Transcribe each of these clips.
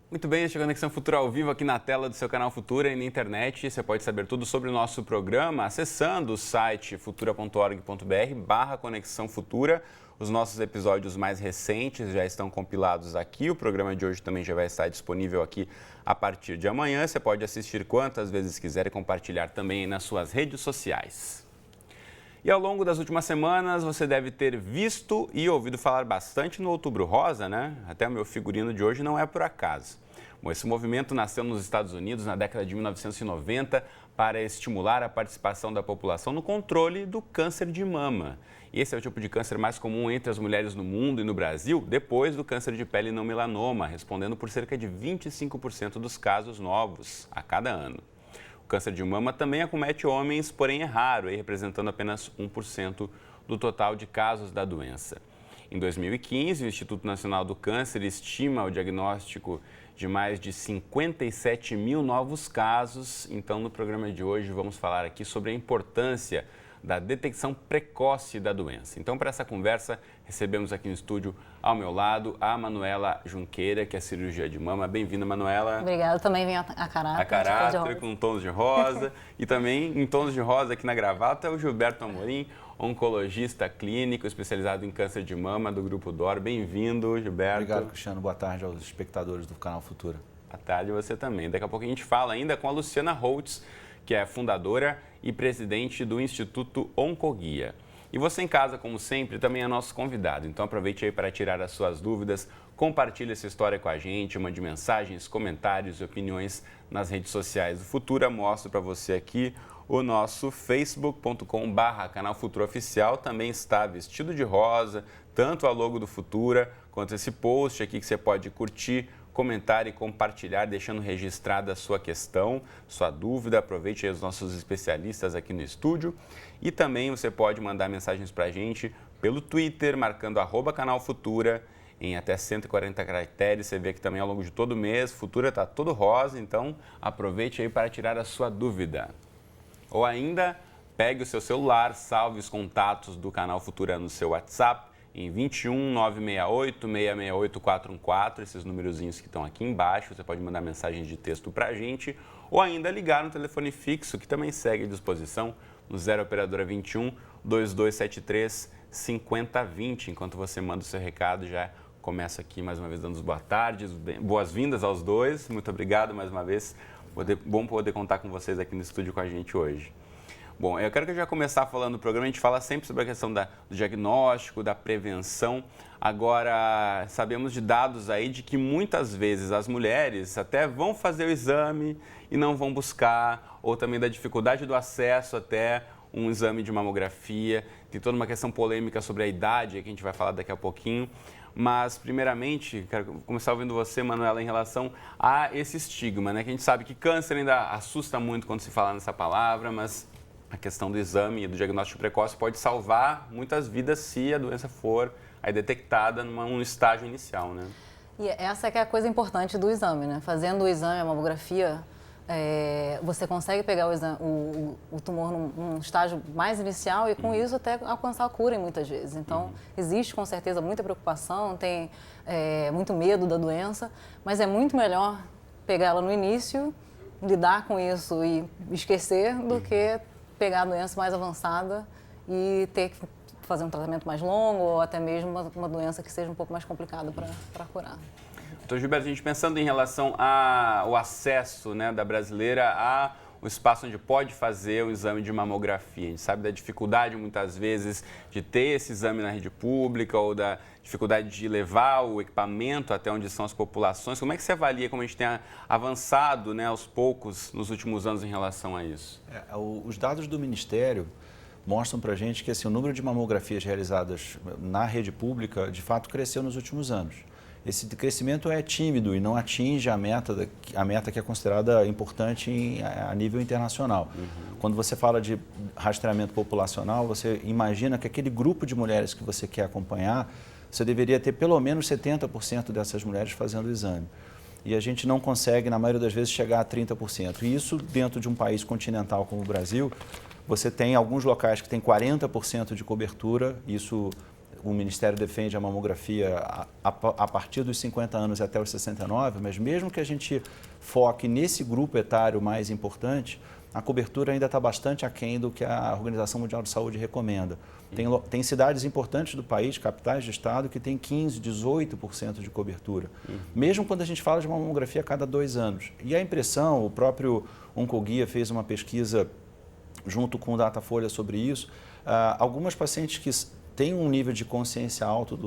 Muito bem, este é a Conexão Futura ao vivo aqui na tela do seu canal Futura e na internet. Você pode saber tudo sobre o nosso programa acessando o site futura.org.br/Conexão Futura. Os nossos episódios mais recentes já estão compilados aqui. O programa de hoje também já vai estar disponível aqui a partir de amanhã. Você pode assistir quantas vezes quiser e compartilhar também nas suas redes sociais. E ao longo das últimas semanas, você deve ter visto e ouvido falar bastante no Outubro Rosa, né? Até o meu figurino de hoje não é por acaso. Bom, esse movimento nasceu nos Estados Unidos na década de 1990 para estimular a participação da população no controle do câncer de mama. E esse é o tipo de câncer mais comum entre as mulheres no mundo e no Brasil, depois do câncer de pele não melanoma, respondendo por cerca de 25% dos casos novos a cada ano. O câncer de mama também acomete homens, porém é raro, representando apenas 1% do total de casos da doença. Em 2015, o Instituto Nacional do Câncer estima o diagnóstico de mais de 57 mil novos casos. Então, no programa de hoje, vamos falar aqui sobre a importância da detecção precoce da doença. Então, para essa conversa, recebemos aqui no estúdio, ao meu lado, a Manuela Junqueira, que é cirurgia de mama. Bem-vinda, Manuela. Obrigada. Também vem a caráter. A caráter, com tons de rosa. E também, em tons de rosa, aqui na gravata, o Gilberto Amorim, oncologista clínico especializado em câncer de mama do Grupo DOR. Bem-vindo, Gilberto. Obrigado, Cristiano. Boa tarde aos espectadores do canal Futura. Boa tarde a você também. Daqui a pouco a gente fala ainda com a Luciana Holtz, que é fundadora e presidente do Instituto Oncoguia. E você em casa, como sempre, também é nosso convidado. Então aproveite aí para tirar as suas dúvidas, compartilhe essa história com a gente, mande mensagens, comentários e opiniões nas redes sociais do Futura. Mostro para você aqui o nosso facebook.com/canal Futura Oficial. Também está vestido de rosa, tanto a logo do Futura quanto esse post aqui que você pode curtir, comentar e compartilhar, deixando registrada a sua questão, sua dúvida. Aproveite aí os nossos especialistas aqui no estúdio. E também você pode mandar mensagens para a gente pelo Twitter, marcando @canal Futura, em até 140 caracteres. Você vê que também ao longo de todo o mês, Futura está todo rosa, então aproveite aí para tirar a sua dúvida. Ou ainda, pegue o seu celular, salve os contatos do canal Futura no seu WhatsApp, em 21 968 668 414, esses numerozinhos que estão aqui embaixo. Você pode mandar mensagens de texto para a gente, ou ainda ligar no telefone fixo, que também segue à disposição, no 0 Operadora 21 2273 5020. Enquanto você manda o seu recado, já começa aqui mais uma vez dando boa tarde, boas-vindas aos dois. Muito obrigado mais uma vez. Bom poder contar com vocês aqui no estúdio com a gente hoje. Bom, eu quero que eu já começar falando do programa. A gente fala sempre sobre a questão do diagnóstico, da prevenção. Agora, sabemos de dados aí de que muitas vezes as mulheres até vão fazer o exame e não vão buscar, ou também da dificuldade do acesso até um exame de mamografia. Tem toda uma questão polêmica sobre a idade, que a gente vai falar daqui a pouquinho. Mas, primeiramente, quero começar ouvindo você, Manuela, em relação a esse estigma, né? Que a gente sabe que câncer ainda assusta muito quando se fala nessa palavra, mas a questão do exame e do diagnóstico precoce pode salvar muitas vidas se a doença for aí detectada num estágio inicial, né? E essa é que é a coisa importante do exame, né? Fazendo o exame, a mamografia, você consegue pegar o tumor num estágio mais inicial e com isso até alcançar a cura muitas vezes. Então, existe com certeza muita preocupação, tem muito medo da doença, mas é muito melhor pegá-la no início, lidar com isso e esquecer do que pegar a doença mais avançada e ter que fazer um tratamento mais longo ou até mesmo uma doença que seja um pouco mais complicada para curar. Então, Gilberto, a gente pensando em relação ao acesso, né, da brasileira ao espaço onde pode fazer o exame de mamografia. A gente sabe da dificuldade, muitas vezes, de ter esse exame na rede pública ou da dificuldade de levar o equipamento até onde são as populações. Como é que você avalia como a gente tem avançado, né, aos poucos nos últimos anos em relação a isso? Os dados do Ministério mostram para a gente que assim, o número de mamografias realizadas na rede pública, de fato, cresceu nos últimos anos. Esse crescimento é tímido e não atinge a meta que é considerada importante a nível internacional. Quando você fala de rastreamento populacional, você imagina que aquele grupo de mulheres que você quer acompanhar, você deveria ter pelo menos 70% dessas mulheres fazendo o exame. E a gente não consegue, na maioria das vezes, chegar a 30%. E isso, dentro de um país continental como o Brasil, você tem alguns locais que tem 40% de cobertura, isso o Ministério defende a mamografia a partir dos 50 anos até os 69, mas mesmo que a gente foque nesse grupo etário mais importante, a cobertura ainda está bastante aquém do que a Organização Mundial de Saúde recomenda. Tem cidades importantes do país, capitais de estado, que tem 15%, 18% de cobertura, mesmo quando a gente fala de uma mamografia a cada 2 anos. E a impressão, o próprio Oncoguia fez uma pesquisa junto com o Datafolha sobre isso, algumas pacientes que têm um nível de consciência alto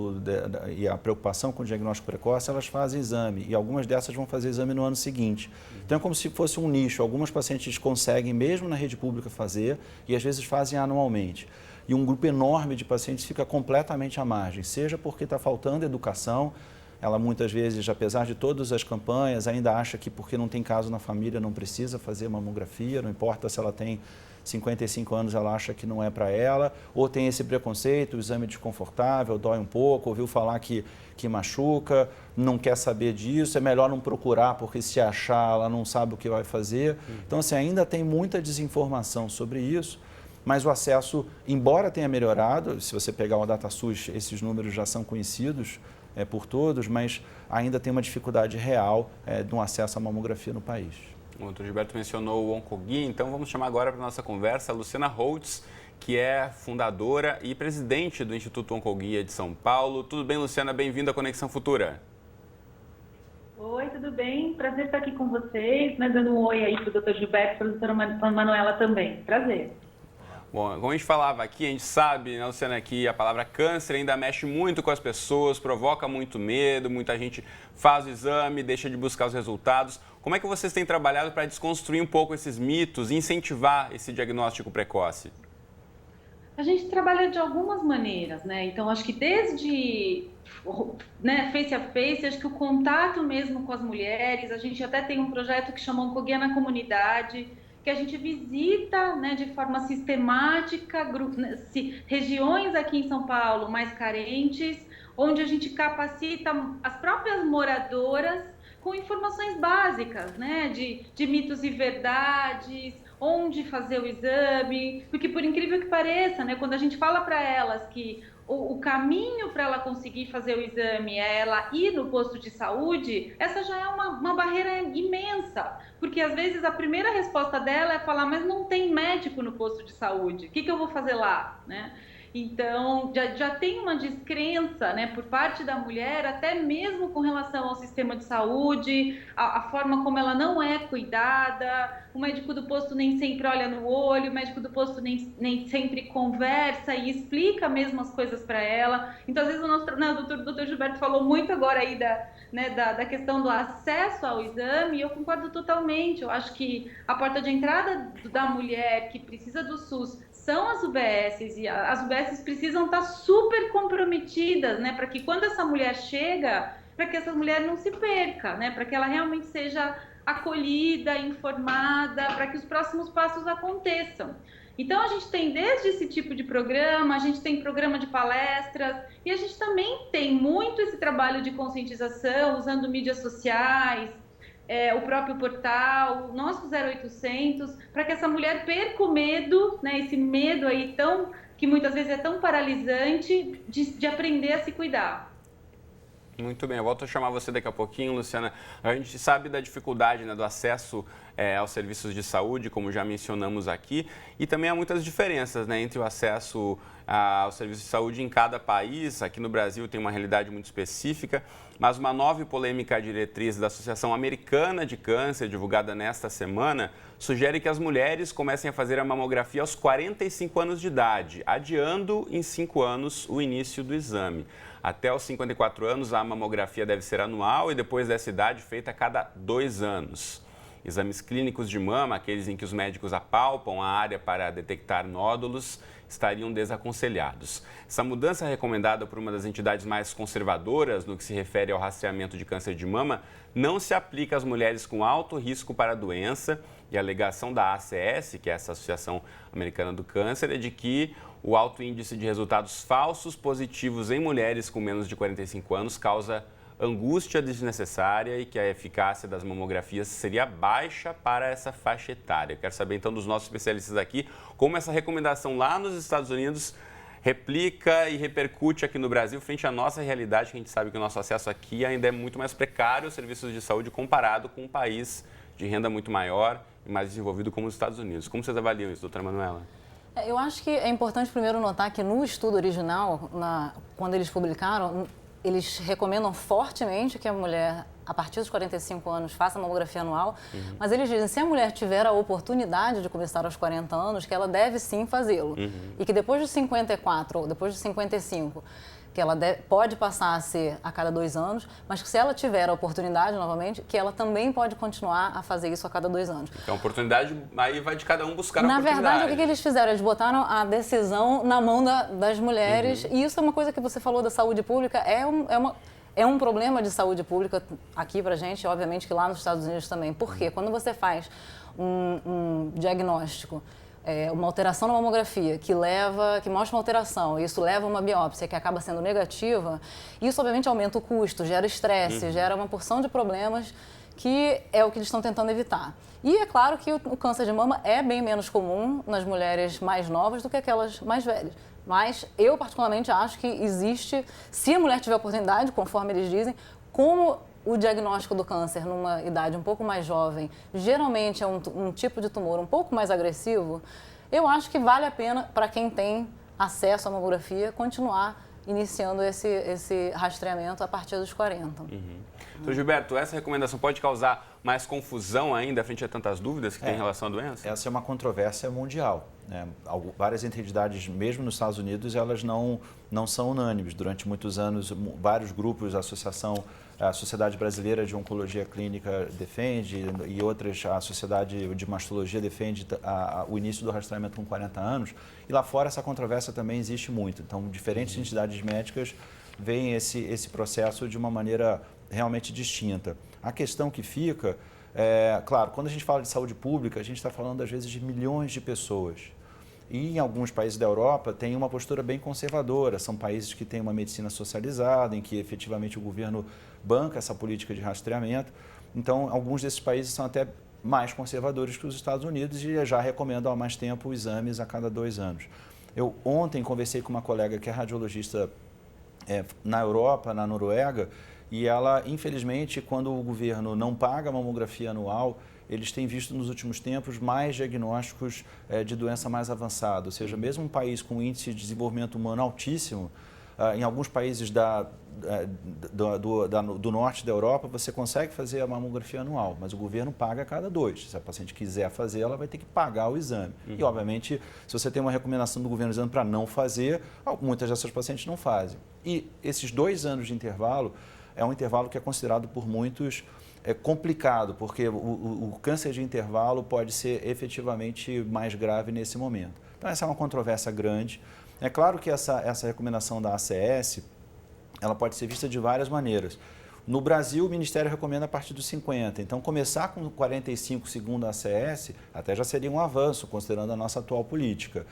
e a preocupação com o diagnóstico precoce, elas fazem exame e algumas dessas vão fazer exame no ano seguinte. Então é como se fosse um nicho, algumas pacientes conseguem mesmo na rede pública fazer e às vezes fazem anualmente. E um grupo enorme de pacientes fica completamente à margem, seja porque está faltando educação, ela muitas vezes, apesar de todas as campanhas, ainda acha que porque não tem caso na família não precisa fazer mamografia, não importa se ela tem 55 anos, ela acha que não é para ela, ou tem esse preconceito, o exame é desconfortável, dói um pouco, ouviu falar que machuca, não quer saber disso, é melhor não procurar, porque se achar, ela não sabe o que vai fazer. Então, assim, ainda tem muita desinformação sobre isso, mas o acesso, embora tenha melhorado, se você pegar o DataSUS, esses números já são conhecidos por todos, mas ainda tem uma dificuldade real de um acesso à mamografia no país. O Dr. Gilberto mencionou o Oncoguia, então vamos chamar agora para a nossa conversa a Luciana Holtz, que é fundadora e presidente do Instituto Oncoguia de São Paulo. Tudo bem, Luciana? Bem-vinda à Conexão Futura. Oi, tudo bem? Prazer estar aqui com vocês, né? Dando um oi aí para o Dr. Gilberto e para a doutora Manuela também. Prazer. Bom, como a gente falava aqui, a gente sabe, né, Luciana, que a palavra câncer ainda mexe muito com as pessoas, provoca muito medo, muita gente faz o exame, deixa de buscar os resultados. Como é que vocês têm trabalhado para desconstruir um pouco esses mitos e incentivar esse diagnóstico precoce? A gente trabalha de algumas maneiras, né? Então, acho que desde face a face, acho que o contato mesmo com as mulheres, a gente até tem um projeto que chama Oncoguia na Comunidade, que a gente visita, né, de forma sistemática regiões aqui em São Paulo mais carentes, onde a gente capacita as próprias moradoras com informações básicas, né, de mitos e verdades, onde fazer o exame, porque por incrível que pareça, né, quando a gente fala para elas que o caminho para ela conseguir fazer o exame é ela ir no posto de saúde, essa já é uma barreira imensa, porque às vezes a primeira resposta dela é falar, mas não tem médico no posto de saúde, o que eu vou fazer lá, né? Então, já tem uma descrença, né, por parte da mulher, até mesmo com relação ao sistema de saúde, a forma como ela não é cuidada, o médico do posto nem sempre olha no olho, o médico do posto nem sempre conversa e explica mesmo as coisas para ela. Então, às vezes, o doutor Gilberto falou muito agora aí da questão do acesso ao exame, e eu concordo totalmente. Eu acho que a porta de entrada da mulher que precisa do SUS são as UBSs, e as UBSs precisam estar super comprometidas, né, para que quando essa mulher chega, para que essa mulher não se perca, né, para que ela realmente seja acolhida, informada, para que os próximos passos aconteçam. Então, a gente tem desde esse tipo de programa, a gente tem programa de palestras, e a gente também tem muito esse trabalho de conscientização, usando mídias sociais, o próprio portal, o nosso 0800, para que essa mulher perca o medo, né, esse medo aí que muitas vezes é tão paralisante, de aprender a se cuidar. Muito bem, eu volto a chamar você daqui a pouquinho, Luciana. A gente sabe da dificuldade, né, do acesso aos serviços de saúde, como já mencionamos aqui, e também há muitas diferenças, né, entre o acesso aos serviços de saúde em cada país. Aqui no Brasil tem uma realidade muito específica, mas uma nova e polêmica diretriz da Associação Americana de Câncer, divulgada nesta semana, sugere que as mulheres comecem a fazer a mamografia aos 45 anos de idade, adiando em 5 anos o início do exame. Até os 54 anos, a mamografia deve ser anual e depois dessa idade feita a cada 2 anos. Exames clínicos de mama, aqueles em que os médicos apalpam a área para detectar nódulos, estariam desaconselhados. Essa mudança recomendada por uma das entidades mais conservadoras no que se refere ao rastreamento de câncer de mama não se aplica às mulheres com alto risco para a doença, e a alegação da ACS, que é essa Associação Americana do Câncer, é de que o alto índice de resultados falsos positivos em mulheres com menos de 45 anos causa angústia desnecessária e que a eficácia das mamografias seria baixa para essa faixa etária. Quero saber então dos nossos especialistas aqui como essa recomendação lá nos Estados Unidos replica e repercute aqui no Brasil frente à nossa realidade, que a gente sabe que o nosso acesso aqui ainda é muito mais precário aos serviços de saúde comparado com um país de renda muito maior e mais desenvolvido como os Estados Unidos. Como vocês avaliam isso, doutora Manuela? Eu acho que é importante primeiro notar que no estudo original, quando eles publicaram, eles recomendam fortemente que a mulher, a partir dos 45 anos, faça mamografia anual, mas eles dizem que se a mulher tiver a oportunidade de começar aos 40 anos, que ela deve sim fazê-lo. E que depois dos 54 ou depois dos 55, que ela pode passar a ser a cada 2 anos, mas que se ela tiver a oportunidade, novamente, que ela também pode continuar a fazer isso a cada 2 anos. Então, a oportunidade, aí vai de cada um buscar a Na oportunidade. verdade, o que eles fizeram? Eles botaram a decisão na mão das mulheres, e isso é uma coisa que você falou da saúde pública, é um problema de saúde pública aqui pra gente, obviamente que lá nos Estados Unidos também. Por quê? Quando você faz um diagnóstico, uma alteração na mamografia que mostra uma alteração, isso leva a uma biópsia que acaba sendo negativa, isso obviamente aumenta o custo, gera estresse, gera uma porção de problemas que é o que eles estão tentando evitar. E é claro que o câncer de mama é bem menos comum nas mulheres mais novas do que aquelas mais velhas. Mas eu particularmente acho que existe, se a mulher tiver oportunidade, conforme eles dizem, como o diagnóstico do câncer numa idade um pouco mais jovem geralmente é um tipo de tumor um pouco mais agressivo, eu acho que vale a pena para quem tem acesso à mamografia continuar iniciando esse rastreamento a partir dos 40. Então, Gilberto, essa recomendação pode causar mais confusão ainda frente a tantas dúvidas que tem em relação à doença? Essa é uma controvérsia mundial, né? Várias entidades, mesmo nos Estados Unidos, elas não são unânimes. Durante muitos anos, vários grupos, a Sociedade Brasileira de Oncologia Clínica defende e outras, a Sociedade de Mastologia defende o início do rastreamento com 40 anos. E lá fora essa controvérsia também existe muito. Então, diferentes entidades médicas veem esse processo de uma maneira realmente distinta. A questão que fica, claro, quando a gente fala de saúde pública, a gente está falando às vezes de milhões de pessoas. E em alguns países da Europa tem uma postura bem conservadora, são países que têm uma medicina socializada, em que efetivamente o governo banca essa política de rastreamento. Então, alguns desses países são até mais conservadores que os Estados Unidos e já recomendam há mais tempo exames a cada 2 anos. Eu ontem conversei com uma colega que é radiologista na Europa, na Noruega, e ela, infelizmente, quando o governo não paga a mamografia anual, eles têm visto nos últimos tempos mais diagnósticos de doença mais avançada. Ou seja, mesmo um país com índice de desenvolvimento humano altíssimo, em alguns países do norte da Europa, você consegue fazer a mamografia anual, mas o governo paga a cada 2. Se a paciente quiser fazer, ela vai ter que pagar o exame. E, obviamente, se você tem uma recomendação do governo dizendo para não fazer, muitas dessas pacientes não fazem. E esses 2 anos de intervalo é um intervalo que é considerado por muitos complicado, porque o câncer de intervalo pode ser efetivamente mais grave nesse momento. Então, essa é uma controvérsia grande. É claro que essa recomendação da ACS, ela pode ser vista de várias maneiras. No Brasil, o Ministério recomenda a partir dos 50. Então, começar com 45, segundo a ACS, até já seria um avanço, considerando a nossa atual política.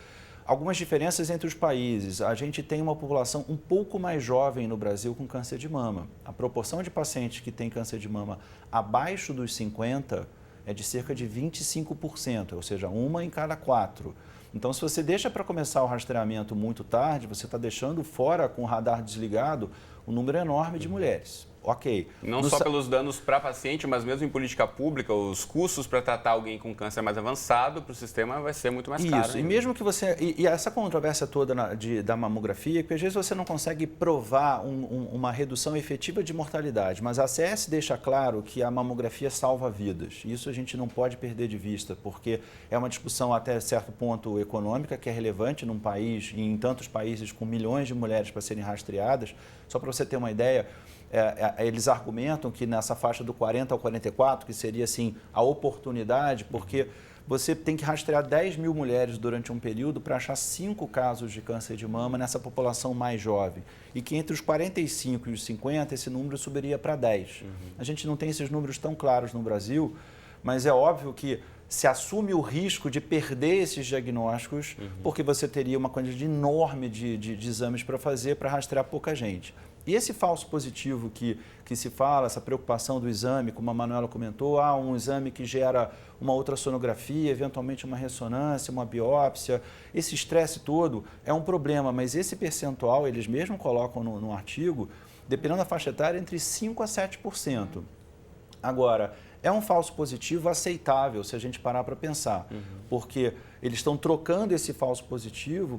Algumas diferenças entre os países. A gente tem uma população um pouco mais jovem no Brasil com câncer de mama. A proporção de pacientes que têm câncer de mama abaixo dos 50 é de cerca de 25%, ou seja, 1 em cada 4. Então, se você deixa para começar o rastreamento muito tarde, você está deixando fora, com o radar desligado, um número enorme de mulheres. Ok. Não só pelos danos para a paciente, mas mesmo em política pública, os custos para tratar alguém com câncer mais avançado para o sistema vai ser muito mais caro. Isso, e mesmo que você... E essa controvérsia toda da mamografia, porque às vezes você não consegue provar uma redução efetiva de mortalidade, mas a ACS deixa claro que a mamografia salva vidas. Isso a gente não pode perder de vista, porque é uma discussão até certo ponto econômica, que é relevante num país, e em tantos países com milhões de mulheres para serem rastreadas. Só para você ter uma ideia... eles argumentam que nessa faixa do 40 ao 44, que seria assim a oportunidade, porque você tem que rastrear 10 mil mulheres durante um período para achar 5 casos de câncer de mama nessa população mais jovem. E que entre os 45 e os 50, esse número subiria para 10. A gente não tem esses números tão claros no Brasil, mas é óbvio que se assume o risco de perder esses diagnósticos, porque você teria uma quantidade enorme de exames para fazer para rastrear pouca gente. E esse falso positivo que se fala, essa preocupação do exame, como a Manuela comentou, um exame que gera uma ultrassonografia, eventualmente uma ressonância, uma biópsia, esse estresse todo é um problema, mas esse percentual, eles mesmos colocam no artigo, dependendo da faixa etária, entre 5% a 7%. Agora, é um falso positivo aceitável se a gente parar para pensar, porque eles estão trocando esse falso positivo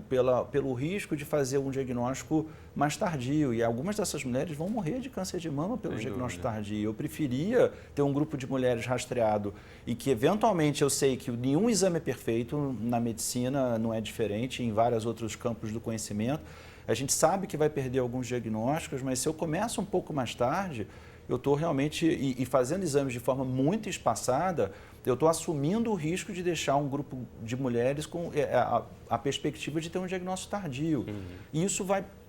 pelo risco de fazer um diagnóstico mais tardio. E algumas dessas mulheres vão morrer de câncer de mama pelo diagnóstico tardio. Eu preferia ter um grupo de mulheres rastreado e que, eventualmente, eu sei que nenhum exame é perfeito, na medicina não é diferente, em vários outros campos do conhecimento. A gente sabe que vai perder alguns diagnósticos, mas se eu começo um pouco mais tarde, eu estou realmente, e fazendo exames de forma muito espaçada, eu estou assumindo o risco de deixar um grupo de mulheres com a perspectiva de ter um diagnóstico tardio. E isso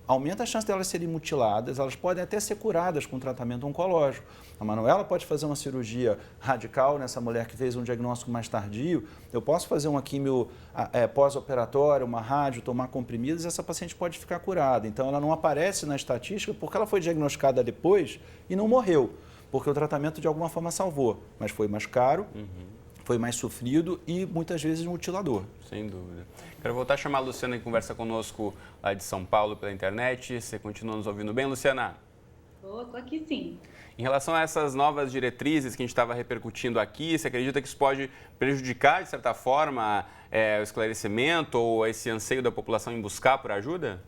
aumenta a chance delas serem mutiladas, elas podem até ser curadas com tratamento oncológico. A Manuela pode fazer uma cirurgia radical nessa mulher que fez um diagnóstico mais tardio, eu posso fazer uma quimio pós-operatória, uma rádio, tomar comprimidos, e essa paciente pode ficar curada. Então, ela não aparece na estatística porque ela foi diagnosticada depois e não morreu, porque o tratamento de alguma forma salvou, mas foi mais caro, foi mais sofrido e muitas vezes mutilador. Sem dúvida. Quero voltar a chamar a Luciana, que conversa conosco lá de São Paulo pela internet. Você continua nos ouvindo bem, Luciana? Estou aqui sim. Em relação a essas novas diretrizes que a gente estava repercutindo aqui, você acredita que isso pode prejudicar, de certa forma, o esclarecimento ou esse anseio da população em buscar por ajuda?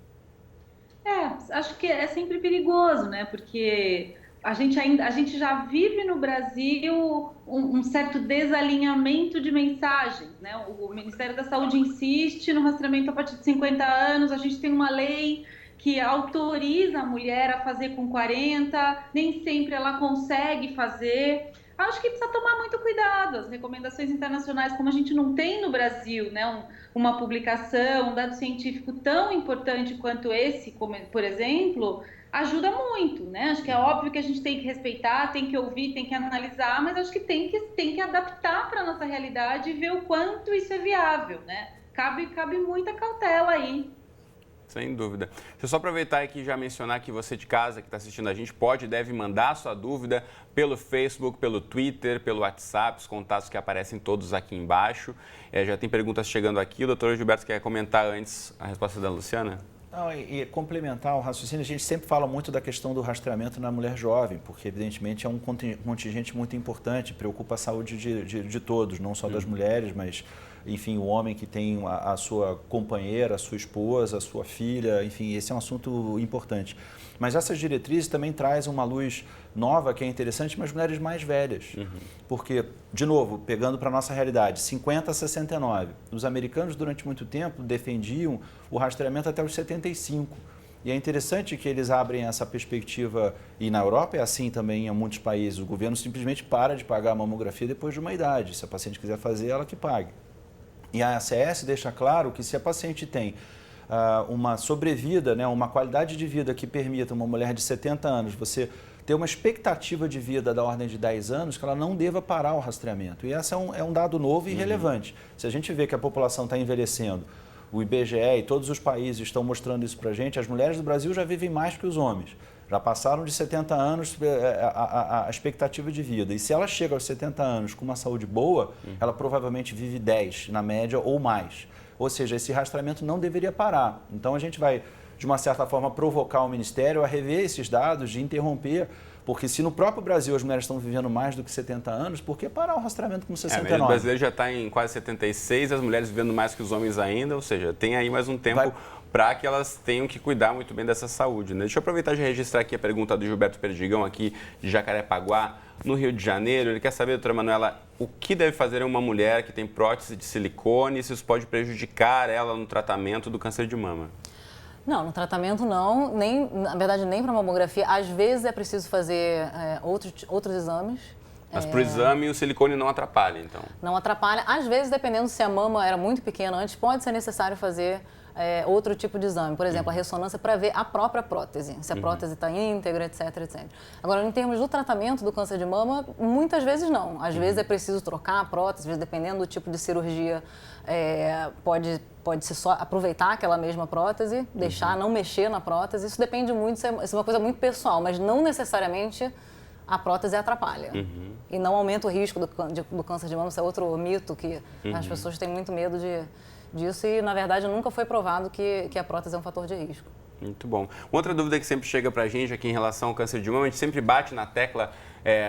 Acho que é sempre perigoso, né? Porque a gente já vive no Brasil um certo desalinhamento de mensagens, né? O Ministério da Saúde insiste no rastreamento a partir de 50 anos, a gente tem uma lei que autoriza a mulher a fazer com 40, nem sempre ela consegue fazer. Acho que precisa tomar muito cuidado. As recomendações internacionais, como a gente não tem no Brasil, né, uma publicação, um dado científico tão importante quanto esse, como, por exemplo, ajuda muito, né? Acho que é óbvio que a gente tem que respeitar, tem que ouvir, tem que analisar, mas acho que tem que adaptar para a nossa realidade e ver o quanto isso é viável, né? Cabe muita cautela aí. Sem dúvida. Deixa eu só aproveitar aqui e já mencionar que você de casa que está assistindo a gente pode e deve mandar sua dúvida pelo Facebook, pelo Twitter, pelo WhatsApp, os contatos que aparecem todos aqui embaixo. Já tem perguntas chegando aqui. O doutor Gilberto quer comentar antes a resposta da Luciana? Não, e complementar o raciocínio, a gente sempre fala muito da questão do rastreamento na mulher jovem, porque evidentemente é um contingente muito importante, preocupa a saúde de todos, não só das mulheres, mas enfim, o homem que tem a sua companheira, a sua esposa, a sua filha, enfim, esse é um assunto importante. Mas essas diretrizes também trazem uma luz nova que é interessante para as mulheres mais velhas. Porque, de novo, pegando para a nossa realidade, 50 a 69. Os americanos, durante muito tempo, defendiam o rastreamento até os 75. E é interessante que eles abrem essa perspectiva, e na Europa é assim também em muitos países, o governo simplesmente para de pagar a mamografia depois de uma idade. Se a paciente quiser fazer, ela que pague. E a ACS deixa claro que se a paciente tem uma sobrevida, né, uma qualidade de vida que permita uma mulher de 70 anos, você ter uma expectativa de vida da ordem de 10 anos, que ela não deva parar o rastreamento. E esse é um dado novo e relevante. Se a gente vê que a população está envelhecendo, o IBGE e todos os países estão mostrando isso para a gente, as mulheres do Brasil já vivem mais que os homens. Já passaram de 70 anos a expectativa de vida. E se ela chega aos 70 anos com uma saúde boa, ela provavelmente vive 10 na média ou mais. Ou seja, esse rastreamento não deveria parar. Então a gente vai, de uma certa forma, provocar o Ministério a rever esses dados, de interromper, porque se no próprio Brasil as mulheres estão vivendo mais do que 70 anos, por que parar o rastreamento com 69? O brasileiro já está em quase 76, as mulheres vivendo mais que os homens ainda, ou seja, tem aí mais um tempo para que elas tenham que cuidar muito bem dessa saúde, né? Deixa eu aproveitar de registrar aqui a pergunta do Gilberto Perdigão, aqui de Jacarepaguá, no Rio de Janeiro. Ele quer saber, doutora Manuela, o que deve fazer uma mulher que tem prótese de silicone e se isso pode prejudicar ela no tratamento do câncer de mama? Não, no tratamento não, na verdade nem para mamografia. Às vezes é preciso fazer outros exames. Mas para o exame o silicone não atrapalha, então? Não atrapalha. Às vezes, dependendo se a mama era muito pequena antes, pode ser necessário fazer outro tipo de exame. Por exemplo, a ressonância para ver a própria prótese, se a prótese está íntegra, etc, etc. Agora, em termos do tratamento do câncer de mama, muitas vezes não. Às vezes é preciso trocar a prótese, às vezes, dependendo do tipo de cirurgia, pode-se só aproveitar aquela mesma prótese, deixar, não mexer na prótese. Isso depende muito, isso é uma coisa muito pessoal, mas não necessariamente a prótese atrapalha. E não aumenta o risco do câncer de mama. Isso é outro mito que as pessoas têm muito medo disso e, na verdade, nunca foi provado que a prótese é um fator de risco. Muito bom. Outra dúvida que sempre chega para a gente aqui em relação ao câncer de mama, a gente sempre bate na tecla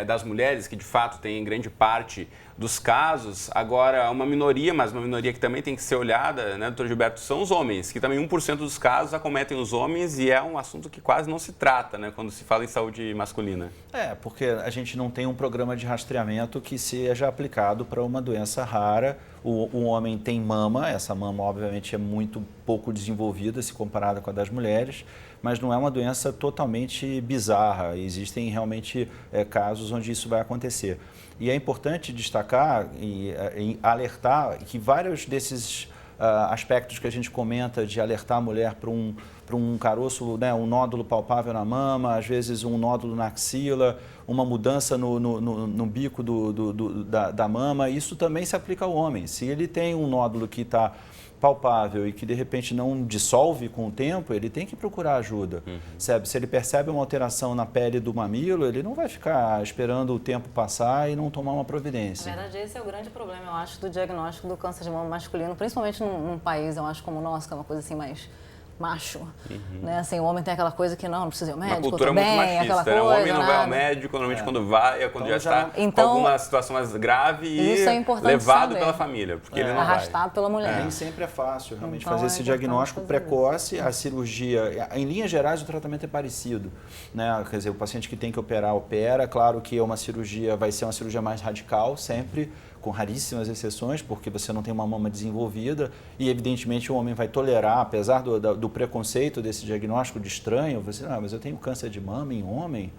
das mulheres, que de fato tem grande parte dos casos. Agora, uma minoria, mas uma minoria que também tem que ser olhada, né, doutor Gilberto, são os homens, que também 1% dos casos acometem os homens e é um assunto que quase não se trata, né, quando se fala em saúde masculina. Porque a gente não tem um programa de rastreamento que seja aplicado para uma doença rara. O homem tem mama, essa mama obviamente é muito pouco desenvolvida se comparada com a das mulheres, mas não é uma doença totalmente bizarra. Existem realmente casos onde isso vai acontecer. E é importante destacar e alertar que vários desses aspectos que a gente comenta de alertar a mulher para um caroço, né, um nódulo palpável na mama, às vezes um nódulo na axila, uma mudança no bico da mama, isso também se aplica ao homem. Se ele tem um nódulo que está palpável e que de repente não dissolve com o tempo, ele tem que procurar ajuda. Sabe? Se ele percebe uma alteração na pele do mamilo, ele não vai ficar esperando o tempo passar e não tomar uma providência. Na verdade, esse é o grande problema, eu acho, do diagnóstico do câncer de mama masculino, principalmente num país, eu acho, como o nosso, que é uma coisa assim mais macho, né? Assim, o homem tem aquela coisa que não precisa ir ao médico, uma cultura eu tô bem, muito machista, aquela coisa, né? O homem não vai ao nada. médico, normalmente quando vai é quando Então, já está então, com alguma situação mais grave isso é e importante levado saber. pela família, porque ele não Arrastado pela mulher. Nem sempre é fácil realmente Então, fazer é esse importante diagnóstico fazer precoce. A cirurgia, em linhas gerais, o tratamento é parecido, né? Quer dizer, o paciente que tem que operar, opera. Claro que uma cirurgia vai ser uma cirurgia mais radical, sempre, com raríssimas exceções, porque você não tem uma mama desenvolvida e, evidentemente, o homem vai tolerar, apesar do preconceito desse diagnóstico de estranho, você, mas eu tenho câncer de mama em homem.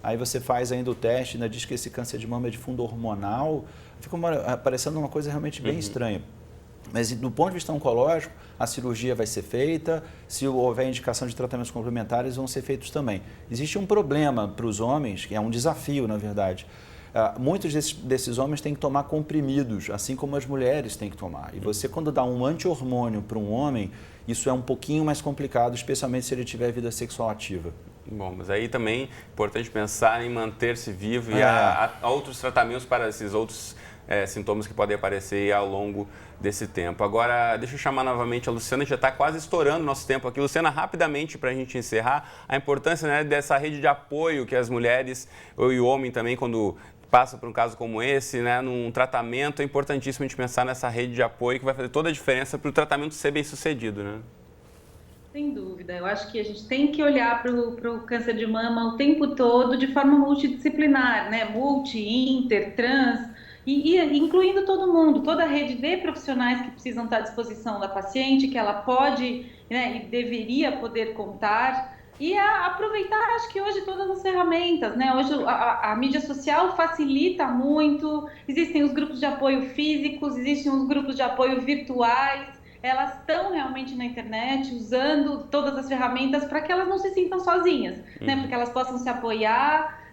Aí você faz ainda o teste, ainda diz que esse câncer de mama é de fundo hormonal, fica parecendo uma coisa realmente bem estranha. Mas do ponto de vista oncológico, a cirurgia vai ser feita, se houver indicação de tratamentos complementares, vão ser feitos também. Existe um problema para os homens, que é um desafio, na verdade. Muitos desses homens têm que tomar comprimidos, assim como as mulheres têm que tomar. E você, quando dá um anti-hormônio para um homem, isso é um pouquinho mais complicado, especialmente se ele tiver vida sexual ativa. Bom, mas aí também é importante pensar em manter-se vivo e há outros tratamentos para esses outros sintomas que podem aparecer ao longo desse tempo. Agora, deixa eu chamar novamente a Luciana, já está quase estourando nosso tempo aqui. Luciana, rapidamente, para a gente encerrar, a importância, né, dessa rede de apoio que as mulheres, ou e o homem também, quando passa por um caso como esse, né, num tratamento, é importantíssimo a gente pensar nessa rede de apoio que vai fazer toda a diferença para o tratamento ser bem sucedido, né? Sem dúvida, eu acho que a gente tem que olhar para o câncer de mama o tempo todo de forma multidisciplinar, né? Multi, inter, trans, e incluindo todo mundo, toda a rede de profissionais que precisam estar à disposição da paciente, que ela pode, né, e deveria poder contar. E aproveitar, acho que hoje, todas as ferramentas, né? Hoje a mídia social facilita muito, existem os grupos de apoio físicos, existem os grupos de apoio virtuais, elas estão realmente na internet usando todas as ferramentas para que elas não se sintam sozinhas, né? Para que elas possam se apoiar,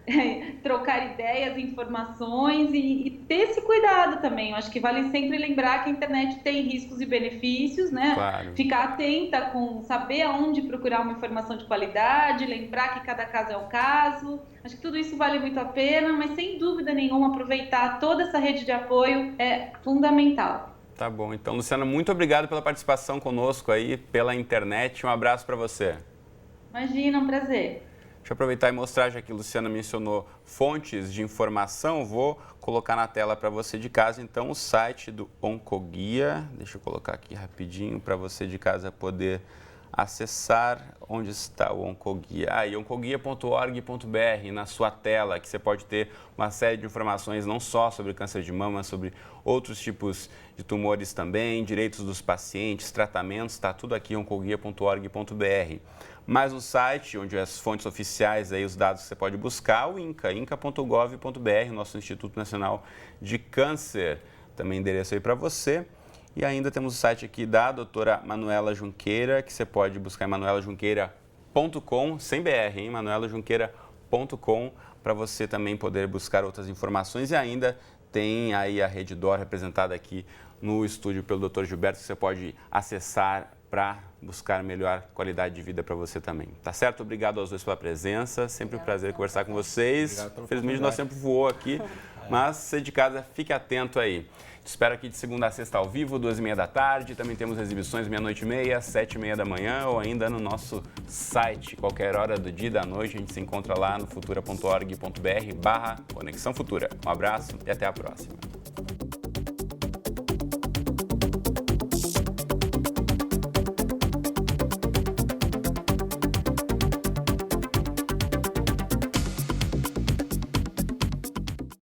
trocar ideias, informações e ter esse cuidado também. Eu acho que vale sempre lembrar que a internet tem riscos e benefícios, né? Claro. Ficar atenta com saber aonde procurar uma informação de qualidade, lembrar que cada caso é um caso. Acho que tudo isso vale muito a pena, mas sem dúvida nenhuma aproveitar toda essa rede de apoio é fundamental. Tá bom. Então, Luciana, muito obrigado pela participação conosco aí pela internet. Um abraço para você. Imagina, um prazer. Deixa eu aproveitar e mostrar, já que a Luciana mencionou fontes de informação, vou colocar na tela para você de casa, então, o site do Oncoguia. Deixa eu colocar aqui rapidinho para você de casa poder acessar. Onde está o Oncoguia? E oncoguia.org.br na sua tela, que você pode ter uma série de informações não só sobre câncer de mama, sobre outros tipos de tumores também, direitos dos pacientes, tratamentos, está tudo aqui, oncoguia.org.br. Mais um site, onde as fontes oficiais, aí, os dados que você pode buscar, o INCA, inca.gov.br, nosso Instituto Nacional de Câncer, também endereço aí para você. E ainda temos o site aqui da doutora Manuela Junqueira, que você pode buscar em manuelajunqueira.com, sem BR, hein? manuelajunqueira.com, para você também poder buscar outras informações. E ainda tem aí a Redditor representada aqui no estúdio pelo Dr. Gilberto, que você pode acessar para buscar melhor qualidade de vida para você também. Tá certo? Obrigado aos dois pela presença. Sempre um prazer conversar com vocês. Infelizmente, nosso tempo voou aqui, mas você de casa, fique atento aí. Te espero aqui de segunda a sexta ao vivo, 2h30 da tarde. Também temos exibições 00:30, 7h30 da manhã ou ainda no nosso site. Qualquer hora do dia e da noite, a gente se encontra lá no futura.org.br/Conexão Futura. Um abraço e até a próxima.